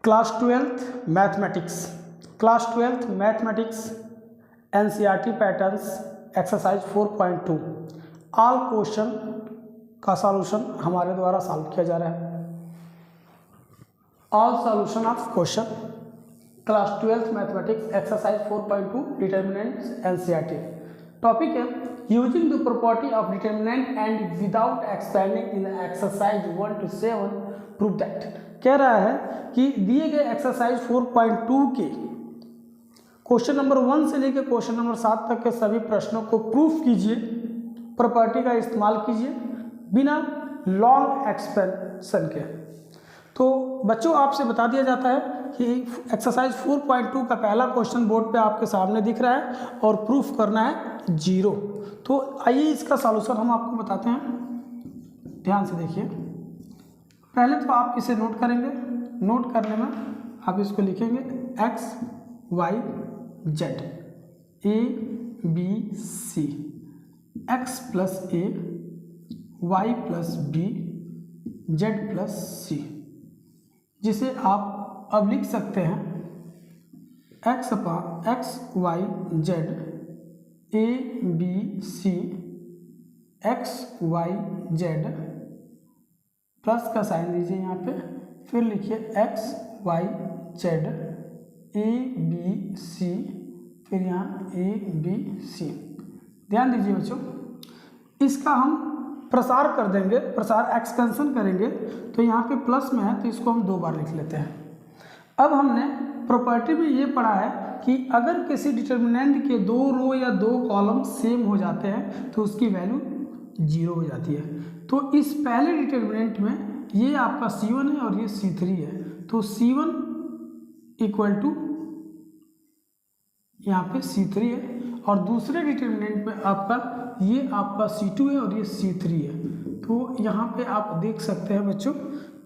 Class twelfth mathematics NCERT patterns exercise 4.2 all question का solution हमारे द्वारा सॉल्व किया जा रहा है। All solution of question class twelfth mathematics exercise 4.2 determinants NCERT। Topic है using the property of determinant and without expanding in exercise 1 to 7 prove that. कह रहा है कि दिए गए एक्सरसाइज 4.2 के क्वेश्चन नंबर 1 से लेकर क्वेश्चन नंबर 7 तक के सभी प्रश्नों को प्रूफ कीजिए, प्रॉपर्टी का इस्तेमाल कीजिए बिना लॉन्ग एक्सपेंशन के। तो बच्चों आपसे बता दिया जाता है कि एक्सरसाइज 4.2 का पहला क्वेश्चन बोर्ड पे आपके सामने दिख रहा है और प्रूफ करना है 0। तो आइए इसका सॉल्यूशन हम आपको बताते हैं, ध्यान से देखिए। पहले तो आप इसे नोट करेंगे, नोट करने में आप इसको लिखेंगे x y z a b c, x plus a y plus b z plus c, जिसे आप अब लिख सकते हैं x y z a b c x y z plus का साइन दीजिए यहाँ पे, फिर लिखिए x y z a b c, फिर यहाँ a b c। ध्यान दीजिए बच्चों, इसका हम प्रसार कर देंगे, प्रसार एक्सपेंशन करेंगे तो यहाँ पे प्लस में है तो इसको हम 2 बार लिख लेते हैं। अब हमने प्रॉपर्टी में ये पढ़ा है कि अगर किसी डिटर्मिनेंट के 2 रो या 2 कॉलम सेम हो जाते हैं तो उसकी वैल्यू 0 हो जाती है। तो इस पहले डिटर्मिनेंट में ये आपका C1 है और ये C3 है, तो C1 इक्वल टू यहाँ पे C3 है, और दूसरे डिटर्मिनेंट में आपका C2 है और ये C3 है। तो यहाँ पे आप देख सकते हैं बच्चों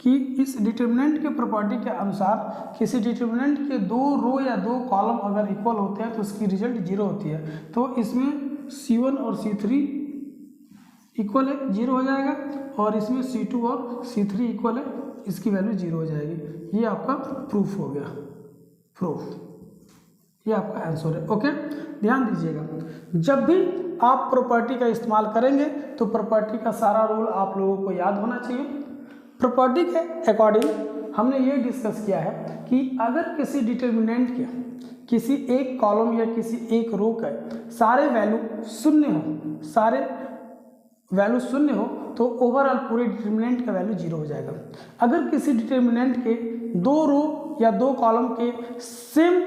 कि इस डिटर्मिनेंट के प्रॉपर्टी के अनुसार किसी डिटर्मिनेंट के 2 रो या 2 कॉलम अगर इक्वल होते हैं तो उसकी रिजल्ट 0 होती है। तो इसमें C1 और C3 इक्वल है, 0 हो जाएगा, और इसमें C2 और C3 इक्वल है, इसकी वैल्यू 0 हो जाएगी। ये आपका प्रूफ हो गया, प्रूफ, ये आपका आंसर है। ओके, ध्यान दीजिएगा, जब भी आप प्रॉपर्टी का इस्तेमाल करेंगे तो प्रॉपर्टी का सारा रूल आप लोगों को याद होना चाहिए। प्रॉपर्टी के अकॉर्डिंग हमने ये डिस्कस किया है कि अगर किसी डिटर्मिनेंट के किसी एक कॉलम या किसी एक रो का सारे वैल्यू शून्य हो, सारे वैल्यू शून्य हो तो ओवरऑल पूरे डिटर्मिनेंट का वैल्यू 0 हो जाएगा। अगर किसी डिटर्मिनेंट के 2 रो या 2 कॉलम के सेम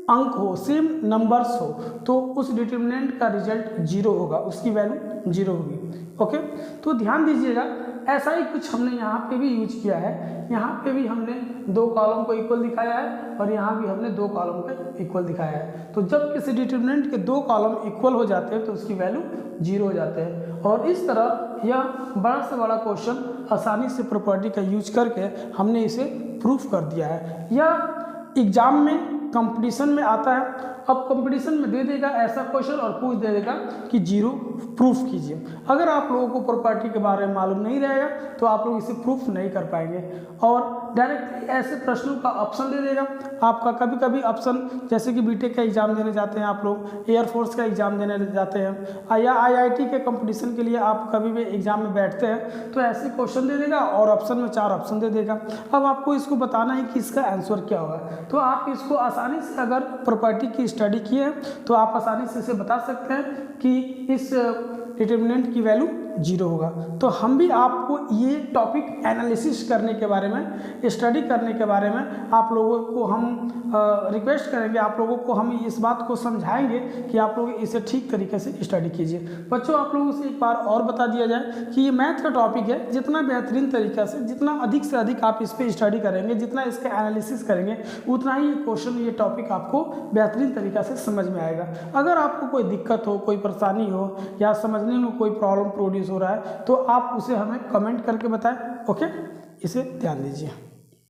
अंक हो, सेम नंबर्स हो, तो उस डिटर्मिनेंट का रिजल्ट 0 होगा, उसकी वैल्यू 0 होगी। ओके, तो ध्यान दीजिएगा, ऐसा ही कुछ हमने यहाँ पे भी यूज किया है। यहाँ पे भी हमने 2 कॉलम को इक्वल दिखाया है और यहाँ भी हमने 2 कॉलम को इक्वल दिखाया है। तो जब किसी डिटर्मिनेंट के 2 कॉलम इक्वल हो जाते हैं तो उसकी वैल्यू 0 हो जाते हैं। और इस तरह यह बड़ा से बड़ा क्वेश्चन आसानी से प्रॉपर्टी का यूज करके हमने इसे प्रूफ कर दिया है। यह एग्जाम में कंपटीशन में आता है। अब कंपटीशन में दे देगा ऐसा क्वेश्चन और पूछ दे देगा कि 0 प्रूफ कीजिए। अगर आप लोगों को प्रॉपर्टी के बारे में मालूम नहीं रहेगा तो आप लोग इसे प्रूफ नहीं कर पाएंगे, और डायरेक्टली ऐसे प्रश्नों का ऑप्शन दे देगा आपका। कभी कभी ऑप्शन, जैसे कि बीटेक का एग्जाम देने जाते हैं आप लोग, एयरफोर्स का एग्जाम देने जाते हैं, या IIT के कंपटीशन के लिए आप कभी भी एग्जाम में बैठते हैं तो ऐसे क्वेश्चन दे देगा और ऑप्शन में 4 ऑप्शन दे देगा। अब आपको इसको बताना है कि इसका आंसर क्या होगा। तो आप इसको आसानी से, अगर प्रॉपर्टी की स्टडी की है तो आप आसानी से इसे बता सकते हैं कि इस डिटर्मिनेंट की वैल्यू 0 होगा। तो हम भी आपको ये टॉपिक एनालिसिस करने के बारे में, स्टडी करने के बारे में आप लोगों को हम रिक्वेस्ट करेंगे, आप लोगों को हम इस बात को समझाएंगे कि आप लोग इसे ठीक तरीके से स्टडी कीजिए। बच्चों, आप लोगों से एक बार और बता दिया जाए कि ये मैथ का टॉपिक है, जितना बेहतरीन तरीक़ा से, जितना अधिक से अधिक आप इस पर स्टडी करेंगे, जितना इसका एनालिसिस करेंगे, उतना ही ये क्वेश्चन, ये टॉपिक आपको बेहतरीन तरीक़ा से समझ में आएगा। अगर आपको कोई दिक्कत हो, कोई परेशानी हो या समझने में कोई प्रॉब्लम प्रोड्यूस हो रहा है तो आप उसे हमें कमेंट करके बताएं। ओके, इसे ध्यान दीजिए।